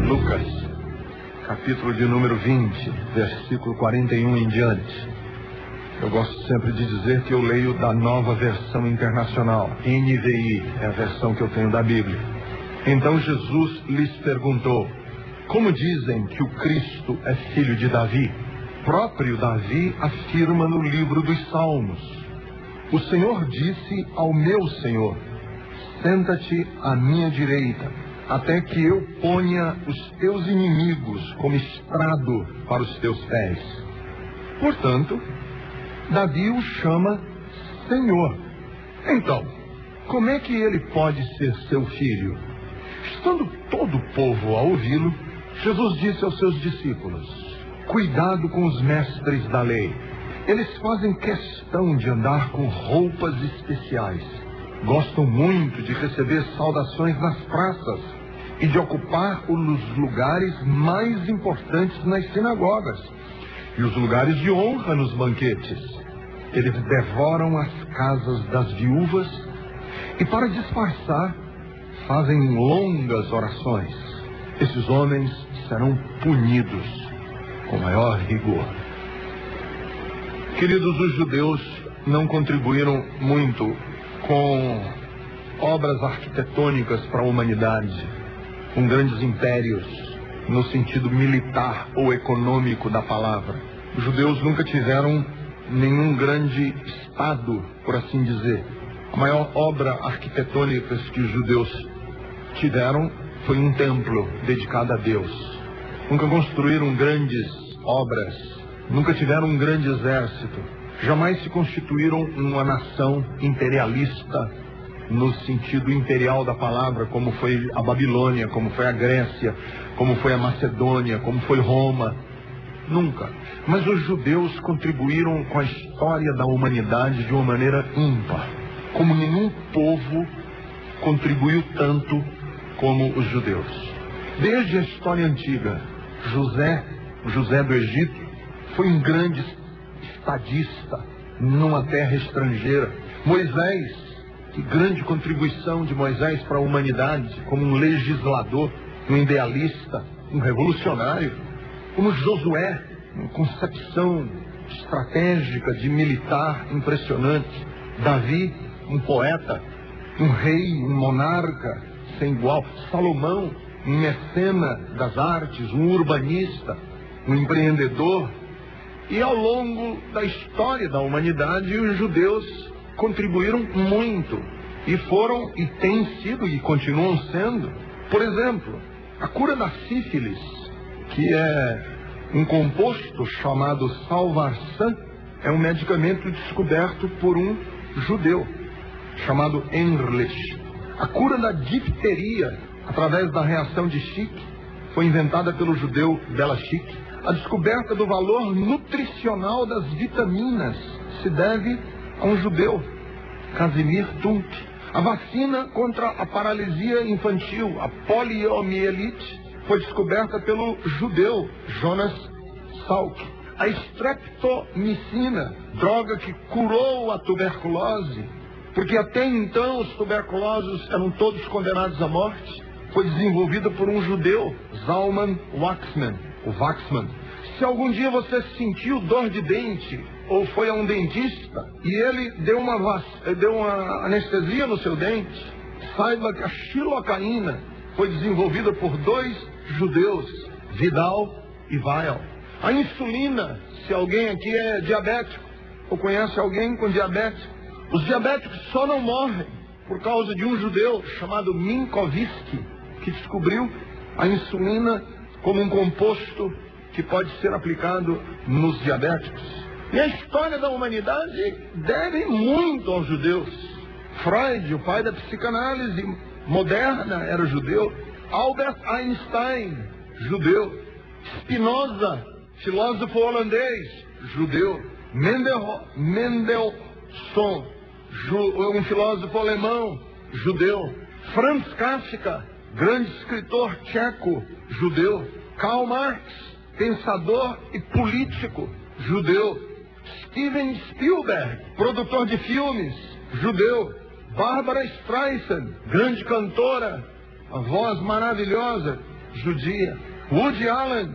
Lucas, capítulo de número 20, versículo 41 em diante. Eu gosto sempre de dizer que eu leio da Nova Versão Internacional, NVI, é a versão que eu tenho da Bíblia. Então Jesus lhes perguntou: como dizem que o Cristo é filho de Davi? Próprio Davi afirma no livro dos Salmos: o Senhor disse ao meu Senhor: senta-te à minha direita, até que eu ponha os teus inimigos como estrado para os teus pés. Portanto, Davi o chama Senhor. Então, como é que ele pode ser seu filho? Estando todo o povo a ouvi-lo, Jesus disse aos seus discípulos: cuidado com os mestres da lei. Eles fazem questão de andar com roupas especiais. Gostam muito de receber saudações nas praças e de ocupar os lugares mais importantes nas sinagogas e os lugares de honra nos banquetes. Eles devoram as casas das viúvas e, para disfarçar, fazem longas orações. Esses homens serão punidos com maior rigor. Queridos, os judeus não contribuíram muito com obras arquitetônicas para a humanidade, com grandes impérios, no sentido militar ou econômico da palavra. Os judeus nunca tiveram nenhum grande estado, por assim dizer. A maior obra arquitetônica que os judeus tiveram foi um templo dedicado a Deus. Nunca construíram grandes obras, nunca tiveram um grande exército, jamais se constituíram uma nação imperialista no sentido imperial da palavra, como foi a Babilônia, como foi a Grécia, como foi a Macedônia, como foi Roma. Nunca. Mas os judeus contribuíram com a história da humanidade de uma maneira ímpar. Como nenhum povo contribuiu tanto como os judeus. Desde a história antiga, José do Egito, foi um grande estadista numa terra estrangeira. Moisés, que grande contribuição de Moisés para a humanidade, como um legislador, um idealista, um revolucionário. Como Josué, uma concepção estratégica de militar impressionante. Davi, um poeta, um rei, um monarca sem igual. Salomão, um mecena das artes, um urbanista, um empreendedor. E ao longo da história da humanidade, os judeus contribuíram muito. E foram, e têm sido, e continuam sendo. Por exemplo, a cura da sífilis, que é um composto chamado Salvarsan, é um medicamento descoberto por um judeu, chamado Ehrlich. A cura da difteria, através da reação de Schick, foi inventada pelo judeu Bela Schick. A descoberta do valor nutricional das vitaminas se deve a um judeu, Casimir Tunk. A vacina contra a paralisia infantil, a poliomielite, foi descoberta pelo judeu Jonas Salk. A streptomicina, droga que curou a tuberculose, porque até então os tuberculosos eram todos condenados à morte, foi desenvolvida por um judeu, Zalman Waxman. Se algum dia você sentiu dor de dente, ou foi a um dentista, e ele deu uma anestesia no seu dente, saiba que a xilocaína foi desenvolvida por dois judeus, Vidal e Weil. A insulina, se alguém aqui é diabético, ou conhece alguém com diabetes, os diabéticos só não morrem por causa de um judeu chamado Minkowski, que descobriu a insulina como um composto que pode ser aplicado nos diabéticos. E a história da humanidade deve muito aos judeus. Freud, o pai da psicanálise moderna, era judeu. Albert Einstein, judeu. Spinoza, filósofo holandês, judeu. Mendelssohn, um filósofo alemão, judeu. Franz Kafka, grande escritor tcheco, judeu. Karl Marx, pensador e político, judeu. Steven Spielberg, produtor de filmes, judeu. Barbara Streisand, grande cantora, a voz maravilhosa, judia. Woody Allen,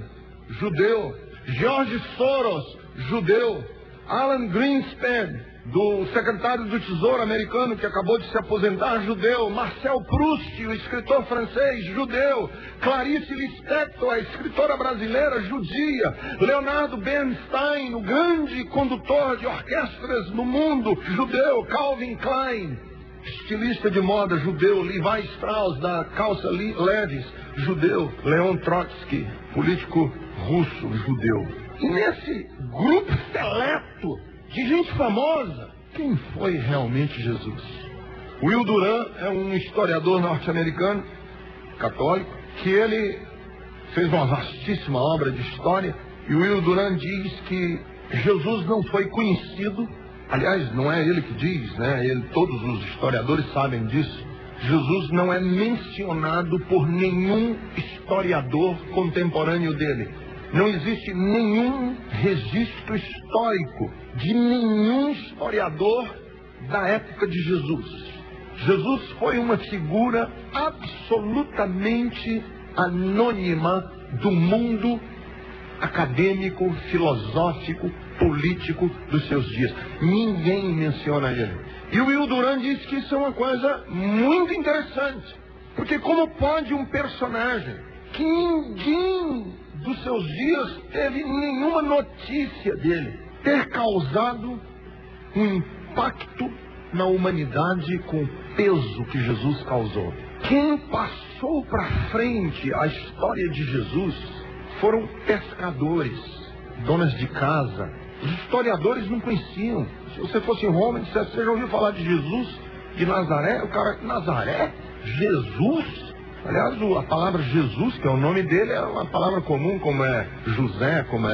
judeu. George Soros, judeu. Alan Greenspan, do secretário do Tesouro americano, que acabou de se aposentar, judeu. Marcel Proust, o escritor francês, judeu. Clarice Lispector, a escritora brasileira, judia. Leonardo Bernstein, o grande condutor de orquestras no mundo, judeu. Calvin Klein, estilista de moda, judeu. Levi Strauss, da calça Levi's, judeu. Leon Trotsky, político russo, judeu. E nesse grupo seleto de gente famosa, quem foi realmente Jesus? Will Durant é um historiador norte-americano, católico, que ele fez uma vastíssima obra de história, e Will Durant diz que Jesus não foi conhecido, aliás, não é ele que diz, né? Todos os historiadores sabem disso. Jesus não é mencionado por nenhum historiador contemporâneo dele. Não existe nenhum registro histórico de nenhum historiador da época de Jesus. Jesus foi uma figura absolutamente anônima do mundo acadêmico, filosófico, político dos seus dias. Ninguém menciona ele. E o Will Durant diz que isso é uma coisa muito interessante. Porque como pode um personagem que ninguém dos seus dias teve nenhuma notícia dele ter causado um impacto na humanidade com o peso que Jesus causou? Quem passou para frente a história de Jesus foram pescadores, donas de casa. Os historiadores não conheciam. Se você fosse em Roma e dissesse, você já ouviu falar de Jesus de Nazaré? O cara, Nazaré? Jesus? Aliás, a palavra Jesus, que é o nome dele, é uma palavra comum, como é José, como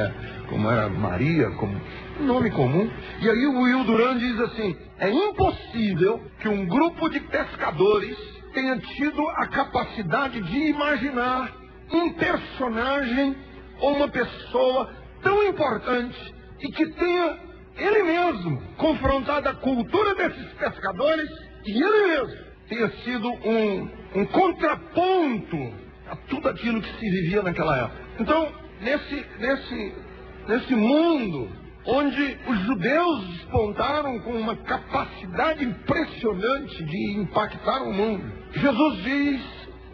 era Maria, como nome comum. E aí o Will Durant diz assim, é impossível que um grupo de pescadores tenha tido a capacidade de imaginar um personagem ou uma pessoa tão importante e que tenha ele mesmo confrontado a cultura desses pescadores e ele mesmo tenha sido um contraponto a tudo aquilo que se vivia naquela época. Então, nesse mundo onde os judeus despontaram com uma capacidade impressionante de impactar o mundo, Jesus diz,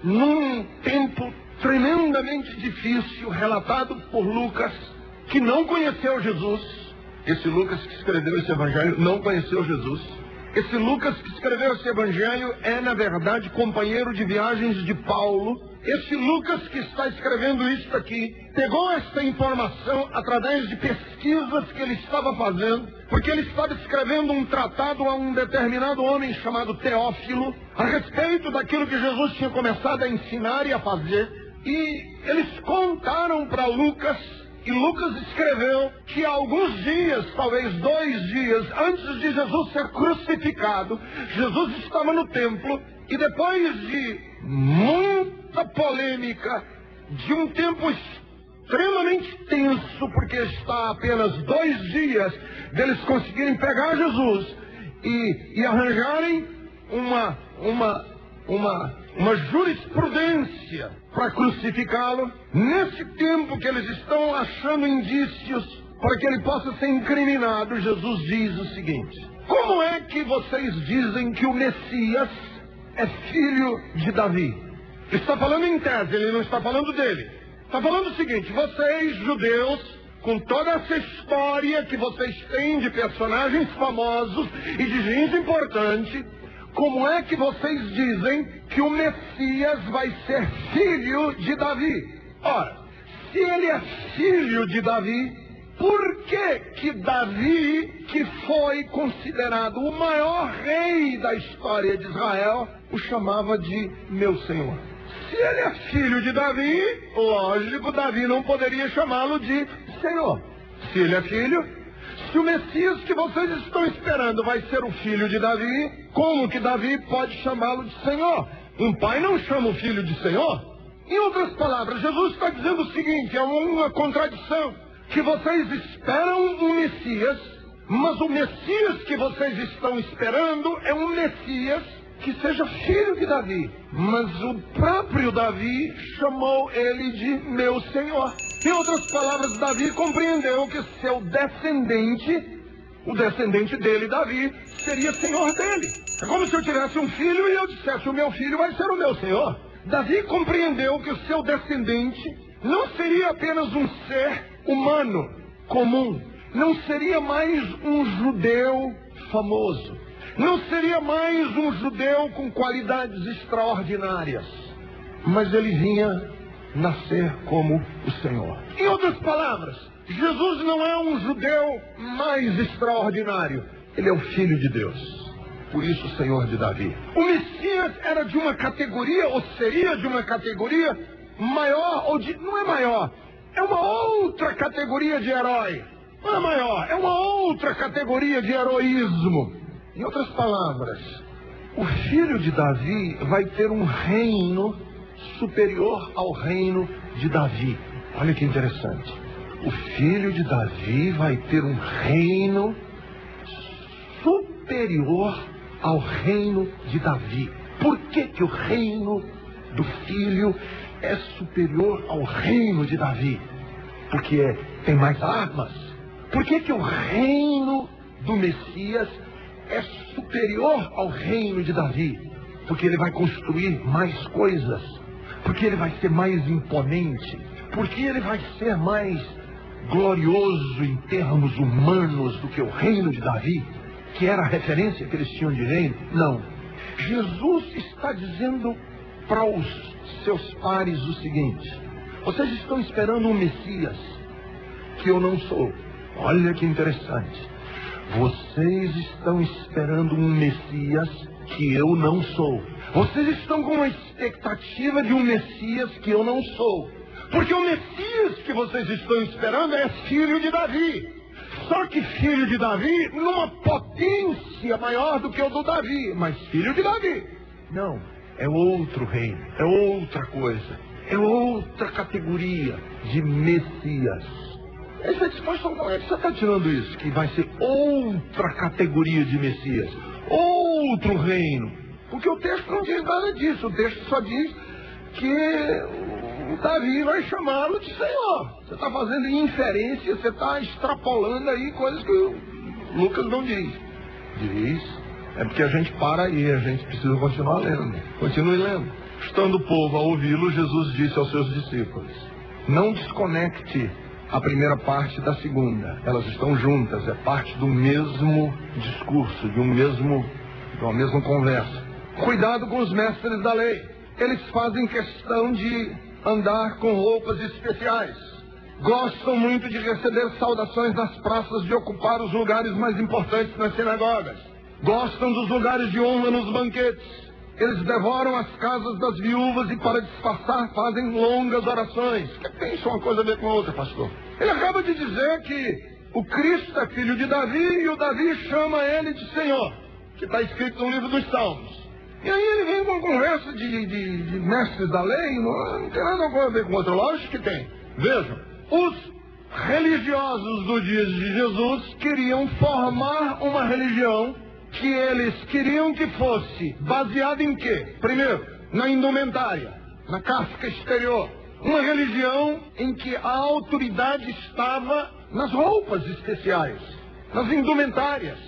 num tempo tremendamente difícil, relatado por Lucas, que não conheceu Jesus. Esse Lucas que escreveu esse evangelho não conheceu Jesus. Esse Lucas que escreveu esse evangelho é, na verdade, companheiro de viagens de Paulo. Esse Lucas que está escrevendo isso aqui, pegou essa informação através de pesquisas que ele estava fazendo, porque ele estava escrevendo um tratado a um determinado homem chamado Teófilo, a respeito daquilo que Jesus tinha começado a ensinar e a fazer. E eles contaram para Lucas, e Lucas escreveu que alguns dias, talvez 2 dias, antes de Jesus ser crucificado, Jesus estava no templo, e depois de muita polêmica, de um tempo extremamente tenso, porque está apenas 2 dias deles conseguirem pegar Jesus e arranjarem uma jurisprudência para crucificá-lo. Nesse tempo que eles estão achando indícios para que ele possa ser incriminado, Jesus diz o seguinte: como é que vocês dizem que o Messias é filho de Davi? Ele está falando em tese, ele não está falando dele. Está falando o seguinte: vocês, judeus, com toda essa história que vocês têm de personagens famosos e de gente importante, como é que vocês dizem que o Messias vai ser filho de Davi? Ora, se ele é filho de Davi, por que Davi, que foi considerado o maior rei da história de Israel, o chamava de meu senhor? Se ele é filho de Davi, lógico, Davi não poderia chamá-lo de senhor. Se ele é filho, se o Messias que vocês estão esperando vai ser o filho de Davi, como que Davi pode chamá-lo de senhor? Um pai não chama o filho de senhor. Em outras palavras, Jesus está dizendo o seguinte: é uma contradição, que vocês esperam um Messias, mas o Messias que vocês estão esperando é um Messias que seja filho de Davi. Mas o próprio Davi chamou ele de meu Senhor. Em outras palavras, Davi compreendeu que seu descendente, o descendente dele, Davi, seria senhor dele. É como se eu tivesse um filho e eu dissesse, o meu filho vai ser o meu senhor. Davi compreendeu que o seu descendente não seria apenas um ser humano comum, não seria mais um judeu famoso, não seria mais um judeu com qualidades extraordinárias, mas ele vinha nascer como o Senhor. Em outras palavras, Jesus não é um judeu mais extraordinário, ele é o Filho de Deus. Por isso, o Senhor de Davi. O Messias era de uma categoria, ou seria de uma categoria maior, não é maior, é uma outra categoria de herói. Não é maior, é uma outra categoria de heroísmo. Em outras palavras, o filho de Davi vai ter um reino superior ao reino de Davi. Olha que interessante. O filho de Davi vai ter um reino superior ao reino de Davi. Por que que o reino do filho é superior ao reino de Davi? Porque tem mais armas. Por que que o reino do Messias é superior ao reino de Davi? Porque ele vai construir mais coisas. Porque ele vai ser mais imponente. Porque ele vai ser mais glorioso em termos humanos do que o reino de Davi, que era a referência que eles tinham de reino. Não. Jesus está dizendo para os seus pares o seguinte: vocês estão esperando um Messias que eu não sou. Olha que interessante. Vocês estão esperando um Messias que eu não sou. Vocês estão com uma expectativa de um Messias que eu não sou. Porque o Messias que vocês estão esperando é filho de Davi. Só que filho de Davi numa potência maior do que o do Davi. Mas filho de Davi. Não, é outro reino, é outra coisa, é outra categoria de Messias. Aí você diz, mas como é que você está tirando isso? Que vai ser outra categoria de Messias, outro reino. Porque o texto não diz nada disso, o texto só diz que o Davi vai chamá-lo de Senhor. Você está fazendo inferência, você está extrapolando aí coisas que o Lucas não diz. Diz. É porque a gente para aí, a gente precisa continuar lendo. Continue lendo. Estando o povo a ouvi-lo, Jesus disse aos seus discípulos: não desconecte a primeira parte da segunda. Elas estão juntas, é parte do mesmo discurso, de uma mesma conversa. Cuidado com os mestres da lei. Eles fazem questão de andar com roupas especiais. Gostam muito de receber saudações nas praças, de ocupar os lugares mais importantes nas sinagogas. Gostam dos lugares de honra nos banquetes. Eles devoram as casas das viúvas e, para disfarçar, fazem longas orações. O que tem isso uma coisa a ver com a outra, pastor? Ele acaba de dizer que o Cristo é filho de Davi e o Davi chama ele de Senhor, que está escrito no livro dos Salmos. E aí ele vem com uma conversa de mestres da lei, não tem nada a ver com outra. Lógico que tem. Vejam, os religiosos do dia de Jesus queriam formar uma religião que eles queriam que fosse baseada em quê? Primeiro, na indumentária, na casca exterior. Uma religião em que a autoridade estava nas roupas especiais, nas indumentárias.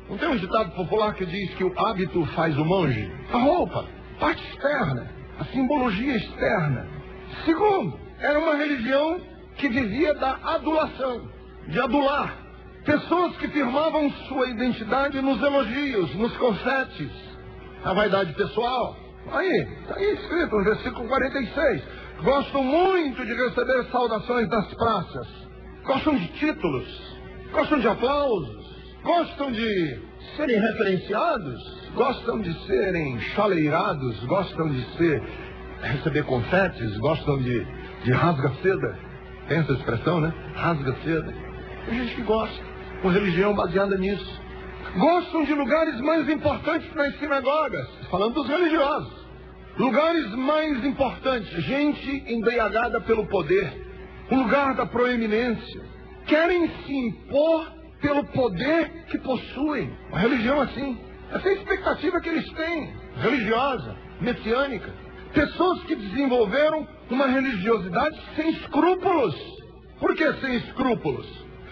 Não tem um ditado popular que diz que o hábito faz o monge? A roupa, parte externa, a simbologia externa. Segundo, era uma religião que vivia da adulação, de adular. Pessoas que firmavam sua identidade nos elogios, nos confetes, a vaidade pessoal. Aí, está aí escrito no versículo 46. Gostam muito de receber saudações das praças. Gostam de títulos, gostam de aplausos, gostam de serem referenciados, gostam de serem chaleirados, gostam de receber confetes, gostam de rasga-seda. Tem essa expressão, né? Rasga-seda. Tem gente que gosta. Uma religião baseada nisso. Gostam de lugares mais importantes nas sinagogas. Falando dos religiosos. Lugares mais importantes. Gente embriagada pelo poder. O lugar da proeminência. Querem se impor pelo poder que possuem. A religião assim. Essa é a expectativa que eles têm, religiosa, messiânica. Pessoas que desenvolveram uma religiosidade sem escrúpulos. Por que sem escrúpulos?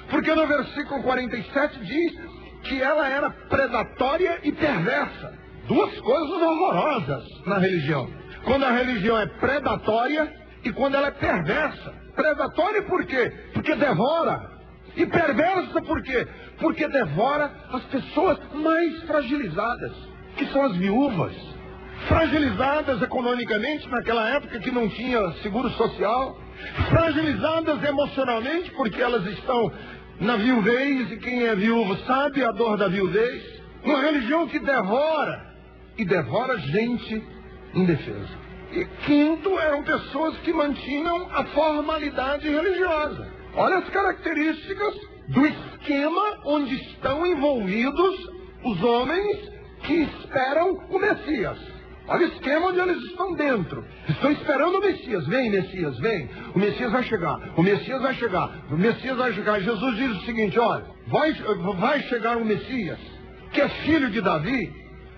Porque no versículo 47 diz que ela era predatória e perversa. Duas coisas horrorosas na religião. Quando a religião é predatória e quando ela é perversa. Predatória por quê? Porque devora. E perversa por quê? Porque devora as pessoas mais fragilizadas, que são as viúvas. Fragilizadas economicamente naquela época que não tinha seguro social. Fragilizadas emocionalmente porque elas estão na viuvez, e quem é viúvo sabe a dor da viuvez. Uma religião que devora, e devora gente indefesa. E quinto, eram pessoas que mantinham a formalidade religiosa. Olha as características do esquema onde estão envolvidos os homens que esperam o Messias. Olha o esquema onde eles estão dentro. Estão esperando o Messias. Vem, Messias, vem. O Messias vai chegar. O Messias vai chegar. O Messias vai chegar. Jesus diz o seguinte, olha, vai chegar o Messias, que é filho de Davi,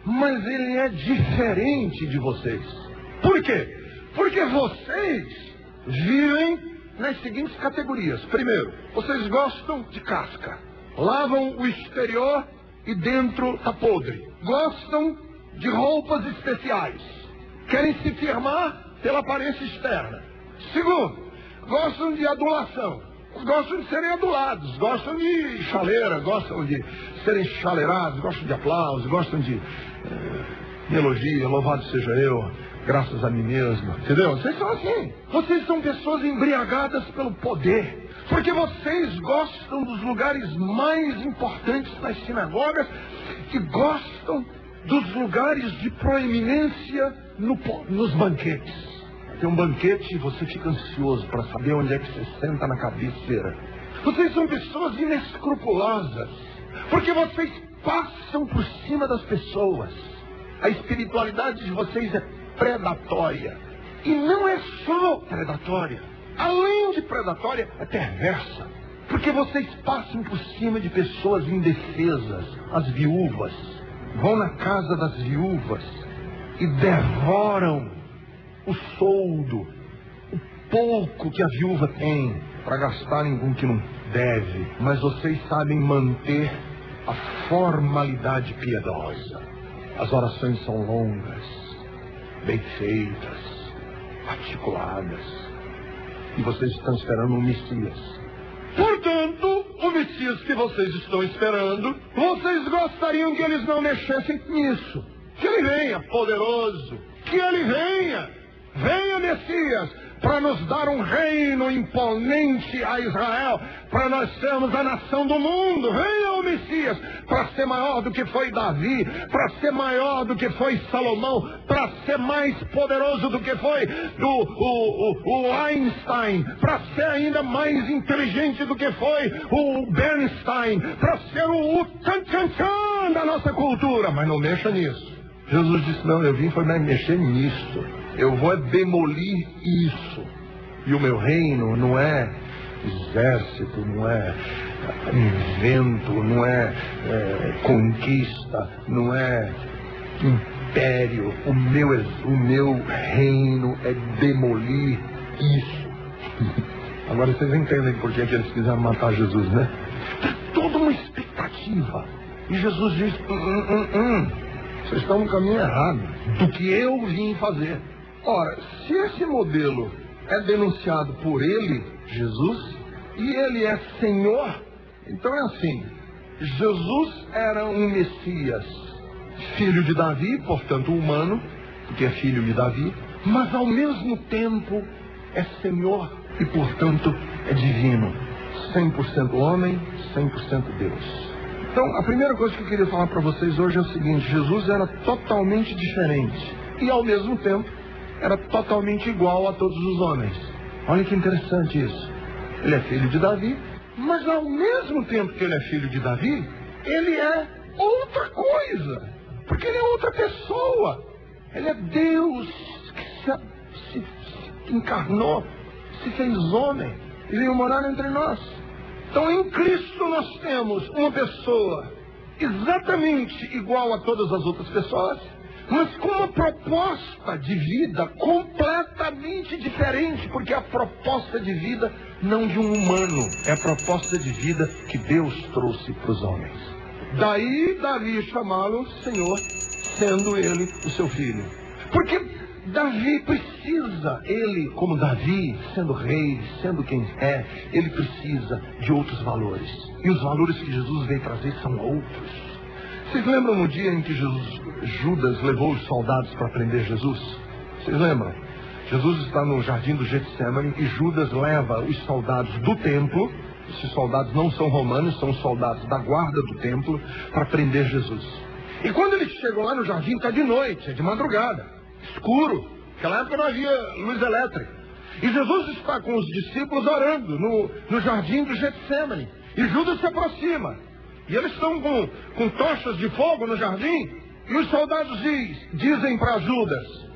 mas ele é diferente de vocês. Por quê? Porque vocês vivem nas seguintes categorias. Primeiro, vocês gostam de casca. Lavam o exterior e dentro está podre. Gostam de roupas especiais. Querem se firmar pela aparência externa. Segundo, gostam de adulação. Gostam de serem adulados. Gostam de chaleira. Gostam de serem chaleirados. Gostam de aplausos. Gostam de elogio. Louvado seja eu. Graças a mim mesmo. Entendeu? Vocês são assim. Vocês são pessoas embriagadas pelo poder. Porque vocês gostam dos lugares mais importantes nas sinagogas e gostam dos lugares de proeminência nos banquetes. Tem um banquete e você fica ansioso para saber onde é que você senta na cabeceira. Vocês são pessoas inescrupulosas, porque vocês passam por cima das pessoas. A espiritualidade de vocês é predatória. E não é só predatória. Além de predatória, é perversa. Porque vocês passam por cima de pessoas indefesas, as viúvas. Vão na casa das viúvas e devoram o soldo, o pouco que a viúva tem, para gastarem com o que não deve. Mas vocês sabem manter a formalidade piedosa. As orações são longas, bem feitas, articuladas. E vocês estão esperando um Messias. Portanto, o Messias que vocês estão esperando, vocês gostariam que eles não mexessem nisso. Que ele venha poderoso. Que ele venha. Venha, Messias, para nos dar um reino imponente a Israel, para nós sermos a nação do mundo. Venha o Messias, para ser maior do que foi Davi, para ser maior do que foi Salomão, para ser mais poderoso do que foi o Einstein, para ser ainda mais inteligente do que foi o Bernstein, para ser o tchan-tchan-tchan da nossa cultura. Mas não mexa nisso. Jesus disse, não, eu vim foi mexer nisso. Eu vou demolir isso. E o meu reino não é exército, não é invento, não é conquista, não é império. O meu reino é demolir isso. Agora vocês entendem por que eles quiseram matar Jesus, né? Tem toda uma expectativa. E Jesus diz, vocês estão no caminho errado do que eu vim fazer. Ora, se esse modelo é denunciado por ele, Jesus, e ele é Senhor, então é assim, Jesus era um Messias, filho de Davi, portanto humano, porque é filho de Davi, mas ao mesmo tempo é Senhor e portanto é divino, 100% homem, 100% Deus. Então, a primeira coisa que eu queria falar para vocês hoje é o seguinte, Jesus era totalmente diferente e ao mesmo tempo era totalmente igual a todos os homens. Olha que interessante isso. Ele é filho de Davi, mas ao mesmo tempo que ele é filho de Davi, ele é outra coisa. Porque ele é outra pessoa. Ele é Deus que se encarnou, se fez homem e veio morar entre nós. Então em Cristo nós temos uma pessoa exatamente igual a todas as outras pessoas, mas com uma proposta de vida completamente diferente, porque a proposta de vida não de um humano, é a proposta de vida que Deus trouxe para os homens. Daí Davi chamá-lo Senhor, sendo ele o seu filho. Porque Davi precisa, ele como Davi, sendo rei, sendo quem é, ele precisa de outros valores. E os valores que Jesus veio trazer são outros. Vocês lembram no dia em que Judas levou os soldados para prender Jesus? Vocês lembram? Jesus está no jardim do Getsemane e Judas leva os soldados do templo. Esses soldados não são romanos, são soldados da guarda do templo, para prender Jesus. E quando eles chegam lá no jardim, está de noite, é de madrugada, escuro. Naquela época não havia luz elétrica. E Jesus está com os discípulos orando no jardim do Getsemane. E Judas se aproxima. E eles estão com tochas de fogo no jardim. E os soldados dizem para Judas: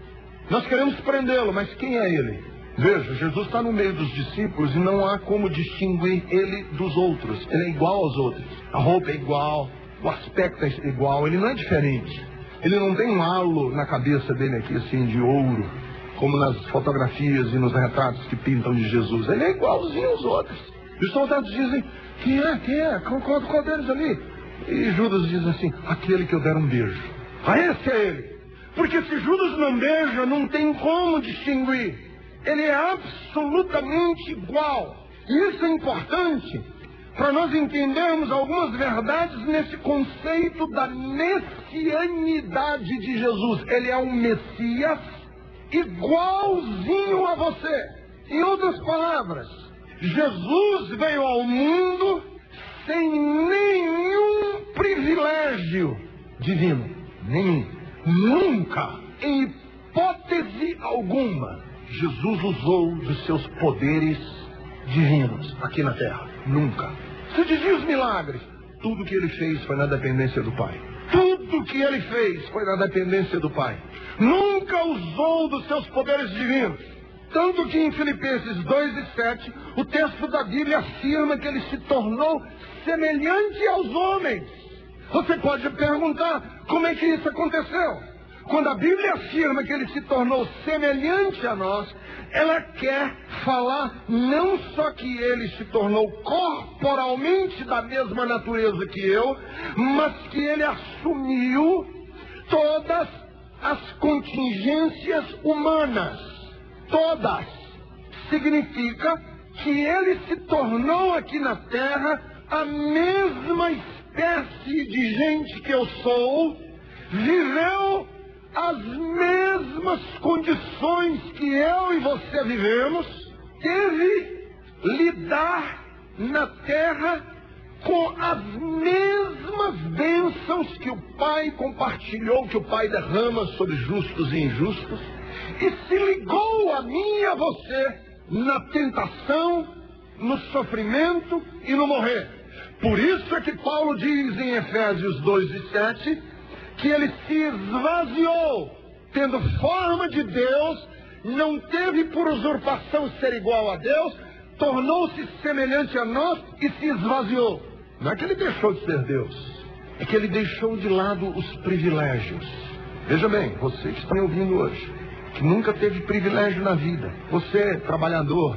nós queremos prendê-lo, mas quem é ele? Veja, Jesus está no meio dos discípulos e não há como distinguir ele dos outros. Ele é igual aos outros. A roupa é igual, o aspecto é igual, ele não é diferente. Ele não tem um halo na cabeça dele aqui assim de ouro, como nas fotografias e nos retratos que pintam de Jesus. Ele é igualzinho aos outros. E os soldados dizem: quem é? Qual deles ali? E Judas diz assim: aquele que eu der um beijo. Ah, esse é ele. Porque se Judas não beija, não tem como distinguir. Ele é absolutamente igual. E isso é importante para nós entendermos algumas verdades nesse conceito da messianidade de Jesus. Ele é um Messias igualzinho a você. Em outras palavras, Jesus veio ao mundo sem nenhum privilégio divino. Nenhum. Nunca, em hipótese alguma, Jesus usou dos seus poderes divinos aqui na terra. Nunca. Você dizia os milagres. Tudo que ele fez foi na dependência do Pai. Tudo que ele fez foi na dependência do Pai. Nunca usou dos seus poderes divinos. Tanto que em Filipenses 2:7, o texto da Bíblia afirma que ele se tornou semelhante aos homens. Você pode perguntar, como é que isso aconteceu? Quando a Bíblia afirma que ele se tornou semelhante a nós, ela quer falar não só que ele se tornou corporalmente da mesma natureza que eu, mas que ele assumiu todas as contingências humanas. Todas. Significa que ele se tornou aqui na terra a mesma espécie de gente que eu sou, viveu as mesmas condições que eu e você vivemos, teve lidar na terra com as mesmas bênçãos que o Pai compartilhou, que o Pai derrama sobre justos e injustos, e se ligou a mim e a você na tentação, no sofrimento e no morrer. Por isso é que Paulo diz em Efésios 2:7 que ele se esvaziou, tendo forma de Deus, não teve por usurpação ser igual a Deus, tornou-se semelhante a nós e se esvaziou. Não é que ele deixou de ser Deus, é que ele deixou de lado os privilégios. Veja bem, você que está me ouvindo hoje, que nunca teve privilégio na vida, você trabalhador,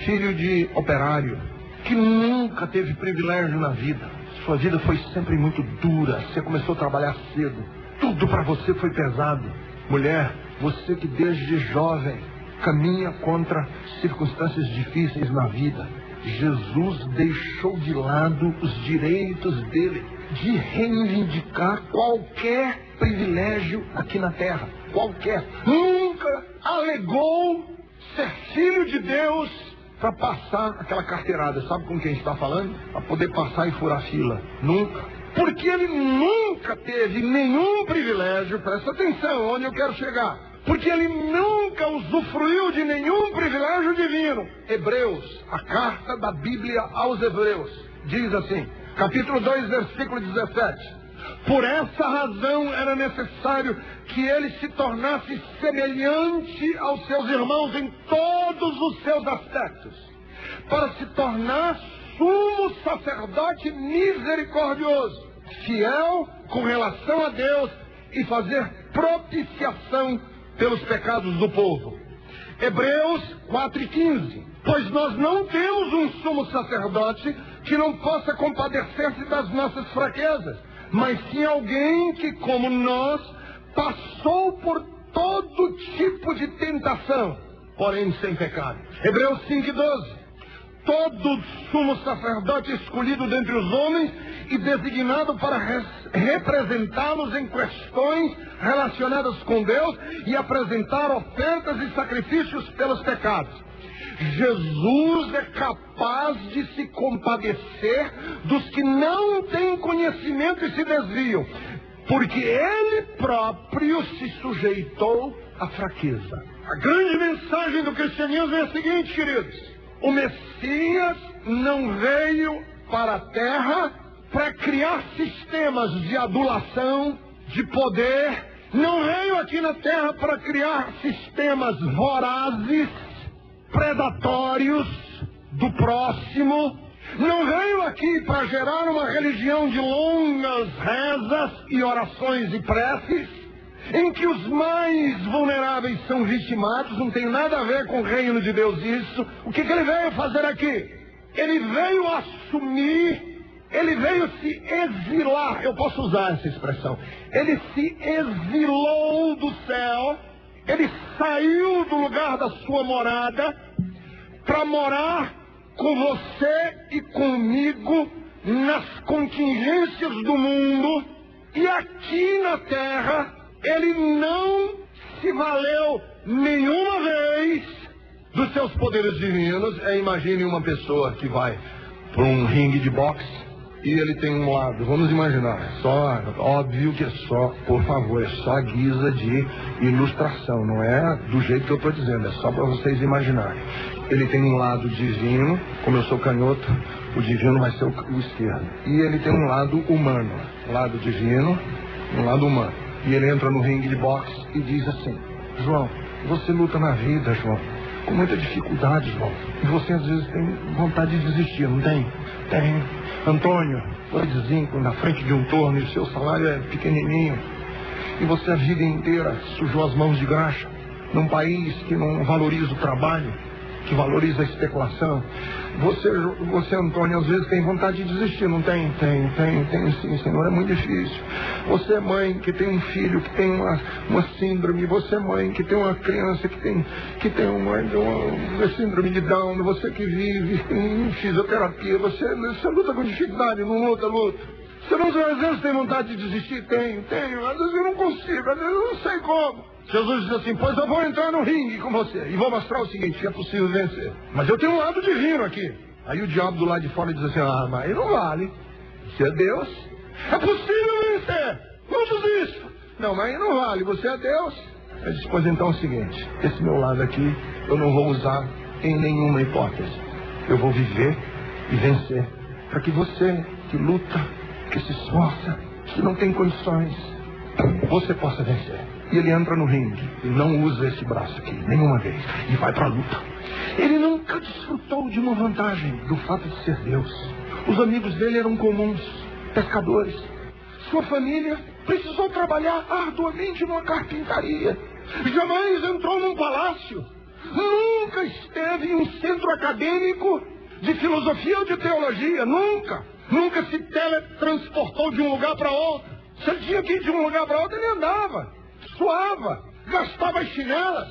filho de operário, que nunca teve privilégio na vida, sua vida foi sempre muito dura, você começou a trabalhar cedo, tudo para você foi pesado. Mulher, você que desde jovem caminha contra circunstâncias difíceis na vida, Jesus deixou de lado os direitos dele de reivindicar qualquer privilégio aqui na terra, qualquer. Nunca alegou ser filho de Deus para passar aquela carteirada. Sabe com quem está falando? Para poder passar e furar fila. Nunca. Porque ele nunca teve nenhum privilégio, presta atenção onde eu quero chegar. Porque ele nunca usufruiu de nenhum privilégio divino. Hebreus, a carta da Bíblia aos Hebreus, diz assim, capítulo 2, versículo 17. Por essa razão era necessário que ele se tornasse semelhante aos seus irmãos em todos os seus aspectos, para se tornar sumo sacerdote misericordioso, fiel com relação a Deus e fazer propiciação pelos pecados do povo. Hebreus 4:15. Pois nós não temos um sumo sacerdote que não possa compadecer-se das nossas fraquezas, mas sim alguém que, como nós, passou por todo tipo de tentação, porém sem pecado. Hebreus 5:12. Todo sumo sacerdote escolhido dentre os homens e designado para representá-los em questões relacionadas com Deus e apresentar ofertas e sacrifícios pelos pecados. Jesus é capaz de se compadecer dos que não têm conhecimento e se desviam, porque Ele próprio se sujeitou à fraqueza. A grande mensagem do cristianismo é a seguinte, queridos: o Messias não veio para a terra para criar sistemas de adulação, de poder. Não veio aqui na terra para criar sistemas vorazes, predatórios do próximo. Não veio aqui para gerar uma religião de longas rezas e orações e preces, em que os mais vulneráveis são vitimados. Não tem nada a ver com o reino de Deus isso. O que ele veio fazer aqui? Ele veio assumir, ele veio se exilar. Eu posso usar essa expressão. Ele se exilou do céu, ele saiu do lugar da sua morada para morar com você e comigo nas contingências do mundo. E aqui na terra ele não se valeu nenhuma vez dos seus poderes divinos. Imagine uma pessoa que vai para um ringue de boxe e ele tem um lado, vamos imaginar, só, óbvio que é só, por favor, é só a guisa de ilustração, não é do jeito que eu estou dizendo, é só para vocês imaginarem. Ele tem um lado divino, como eu sou canhoto, o divino vai ser o esquerdo. E ele tem um lado humano, lado divino, um lado humano. E ele entra no ringue de boxe e diz assim: João, você luta na vida, João, com muita dificuldade, João. E você às vezes tem vontade de desistir, não tem? Tem. Antônio, 2,5 na frente de um torno e o seu salário é pequenininho. E você a vida inteira sujou as mãos de graxa num país que não valoriza o trabalho, que valoriza a especulação. Você, Antônio, às vezes tem vontade de desistir, não tem? Tem sim, Senhor, é muito difícil. Você é mãe que tem um filho que tem uma síndrome, você é mãe que tem uma criança que tem uma síndrome de Down, você que vive em fisioterapia, você luta com dificuldade, não luta. Você não, às vezes tem vontade de desistir? Tenho, às vezes eu não consigo, às vezes eu não sei como. Jesus diz assim: pois eu vou entrar no ringue com você e vou mostrar o seguinte, que é possível vencer. Mas eu tenho um lado divino aqui. Aí o diabo do lado de fora diz assim: mas aí não vale. Você é Deus. É possível vencer. Não desista. Não, mas aí não vale. Você é Deus. Ele diz: pois então é o seguinte, esse meu lado aqui eu não vou usar em nenhuma hipótese. Eu vou viver e vencer. Para que você que luta, que se esforça, que não tem condições, você possa vencer. E ele entra no ringue, ele não usa esse braço aqui, nenhuma vez, e vai para a luta. Ele nunca desfrutou de uma vantagem do fato de ser Deus. Os amigos dele eram comuns, pescadores. Sua família precisou trabalhar arduamente numa carpintaria. Jamais entrou num palácio. Nunca esteve em um centro acadêmico de filosofia ou de teologia, nunca. Nunca se teletransportou de um lugar para outro. Se ele tinha que ir de um lugar para outro, ele andava, suava, gastava as chinelas.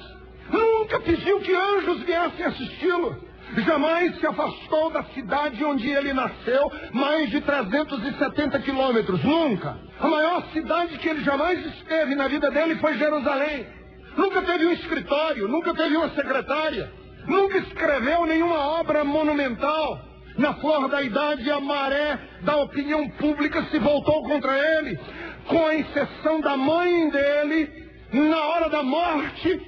Nunca pediu que anjos viessem assisti-lo. Jamais se afastou da cidade onde ele nasceu, mais de 370 quilômetros, nunca. A maior cidade que ele jamais esteve na vida dele foi Jerusalém. Nunca teve um escritório, nunca teve uma secretária, nunca escreveu nenhuma obra monumental. Na flor da idade, a maré da opinião pública se voltou contra ele, com a exceção da mãe dele. Na hora da morte,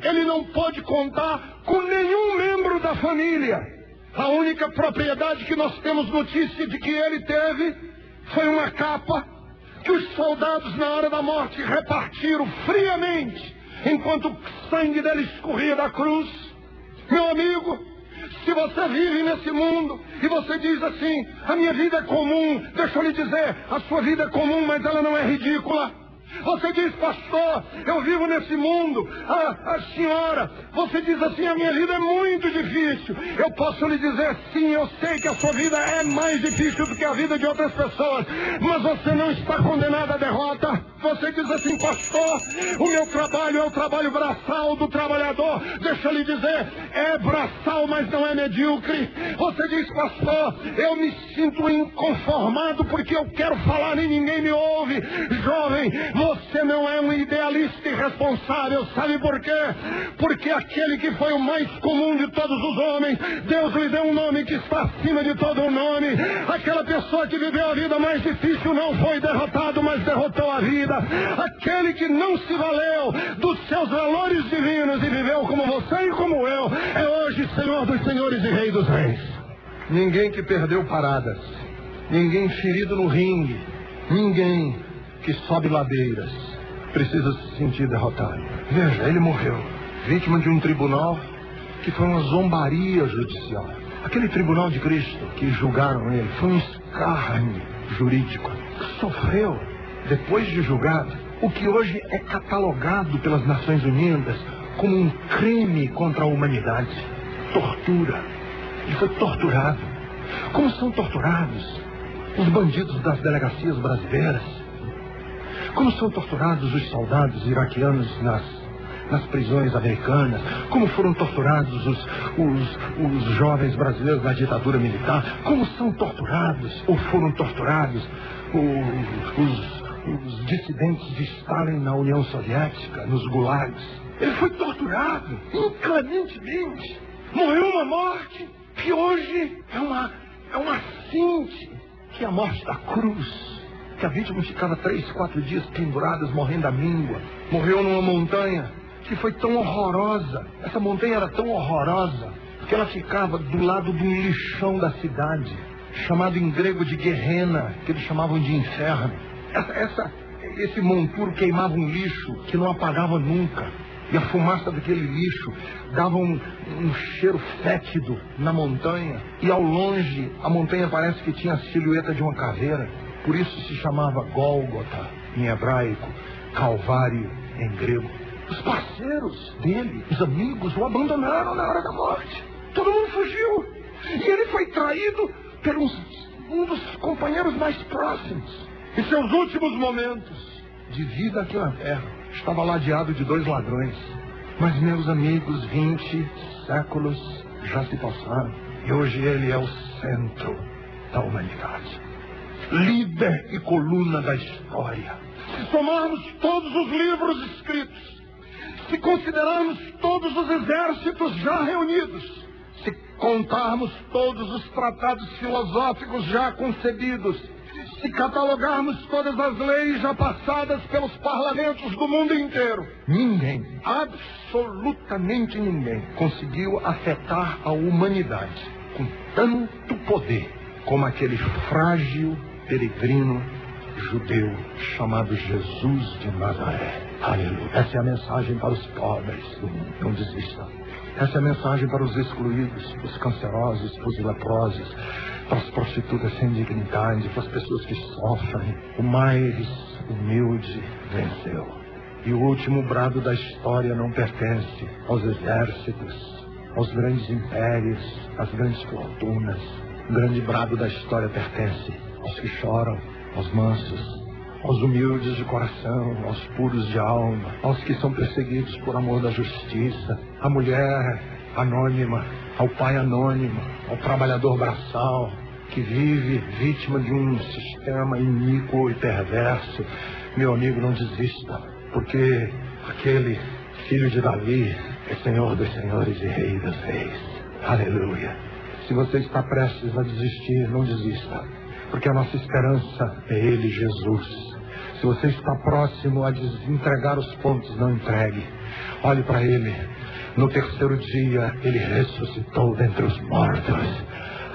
ele não pôde contar com nenhum membro da família. A única propriedade que nós temos notícia de que ele teve foi uma capa que os soldados, na hora da morte, repartiram friamente, enquanto o sangue dele escorria da cruz. Meu amigo, Se você vive nesse mundo e você diz assim, a minha vida é comum, deixa eu lhe dizer, a sua vida é comum, mas ela não é ridícula. Você diz, pastor, eu vivo nesse mundo. A senhora, você diz assim, a minha vida é muito difícil. Eu posso lhe dizer, sim, eu sei que a sua vida é mais difícil do que a vida de outras pessoas, mas você não está condenado à derrota. Você diz assim, pastor, o meu trabalho é o trabalho braçal do trabalhador. Deixa eu lhe dizer, é braçal, mas não é medíocre. Você diz, pastor, eu me sinto inconformado porque eu quero falar e ninguém me ouve. Jovem, você não é um idealista irresponsável, sabe por quê? Porque aquele que foi o mais comum de todos os homens, Deus lhe deu um nome que está acima de todo o nome. Aquela pessoa que viveu a vida mais difícil não foi derrotado, mas derrotou a vida. Aquele que não se valeu dos seus valores divinos e viveu como você e como eu, é hoje Senhor dos senhores e Rei dos reis. Ninguém que perdeu paradas, ninguém ferido no ringue, ninguém que sobe ladeiras precisa se sentir derrotado. Veja, ele morreu vítima de um tribunal que foi uma zombaria judicial. Aquele tribunal de Cristo que julgaram ele foi um escárnio jurídico. Sofreu, depois de julgado, o que hoje é catalogado pelas Nações Unidas como um crime contra a humanidade. Tortura. Ele foi torturado. Como são torturados os bandidos das delegacias brasileiras? Como são torturados os soldados iraquianos nas prisões americanas? Como foram torturados os jovens brasileiros na ditadura militar? Como são torturados ou foram torturados os dissidentes de Stalin na União Soviética, nos gulags? Ele foi torturado inclementemente. Morreu uma morte que hoje é uma síntese, que é a morte da cruz. Que a vítima ficava 3, 4 dias penduradas, morrendo à míngua. Morreu numa montanha que foi tão horrorosa. Essa montanha era tão horrorosa que ela ficava do lado de um lixão da cidade, chamado em grego de Guerrena, que eles chamavam de inferno. Esse monturo queimava um lixo que não apagava nunca. E a fumaça daquele lixo dava um cheiro fétido na montanha. E ao longe, a montanha parece que tinha a silhueta de uma caveira. Por isso se chamava Gólgota em hebraico, Calvário em grego. Os parceiros dele, os amigos, o abandonaram na hora da morte. Todo mundo fugiu. E ele foi traído por um dos companheiros mais próximos. Em seus últimos momentos de vida aqui na terra, estava ladeado de 2 ladrões. Mas, meus amigos, 20 séculos já se passaram. E hoje ele é o centro da humanidade. Líder e coluna da história. Se somarmos todos os livros escritos, se considerarmos todos os exércitos já reunidos, se contarmos todos os tratados filosóficos já concebidos, se catalogarmos todas as leis já passadas pelos parlamentos do mundo inteiro, ninguém, absolutamente ninguém, conseguiu afetar a humanidade com tanto poder como aquele frágil peregrino judeu chamado Jesus de Nazaré. Aleluia. Essa é a mensagem para os pobres do mundo. Não desistam. Essa é a mensagem para os excluídos, os cancerosos, os leprosos, para as prostitutas sem dignidade, para as pessoas que sofrem. O mais humilde venceu. E o último brado da história não pertence aos exércitos, aos grandes impérios, às grandes fortunas. O grande brado da história pertence aos que choram, aos mansos, aos humildes de coração, aos puros de alma, aos que são perseguidos por amor da justiça, à mulher anônima, ao pai anônimo, ao trabalhador braçal, que vive vítima de um sistema iníquo e perverso. Meu amigo, não desista, porque aquele filho de Davi é Senhor dos senhores e Rei dos reis. Aleluia. Se você está prestes a desistir, não desista, porque a nossa esperança é Ele, Jesus. Se você está próximo a entregar os pontos, não entregue. Olhe para Ele. No terceiro dia, Ele ressuscitou dentre os mortos.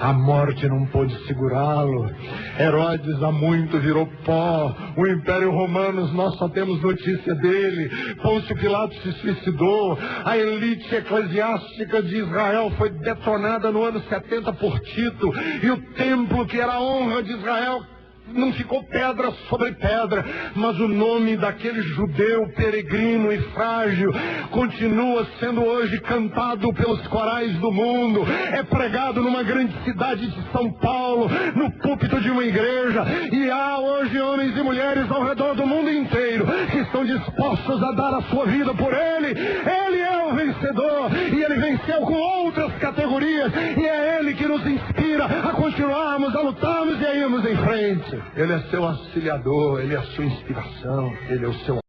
A morte não pôde segurá-lo. Herodes há muito virou pó. O Império Romano, nós só temos notícia dele. Pôncio Pilatos se suicidou. A elite eclesiástica de Israel foi detonada no ano 70 por Tito. E o templo, que era a honra de Israel, não ficou pedra sobre pedra, mas o nome daquele judeu peregrino e frágil continua sendo hoje cantado pelos corais do mundo, é pregado numa grande cidade de São Paulo, no púlpito de uma igreja, e há hoje homens e mulheres ao redor do mundo inteiro que estão dispostos a dar a sua vida por ele. Ele é o vencedor, e ele venceu com outras categorias, e é ele que nos inspira a continuarmos, a lutarmos e a irmos em frente. Ele é seu auxiliador, ele é a sua inspiração, ele é o seu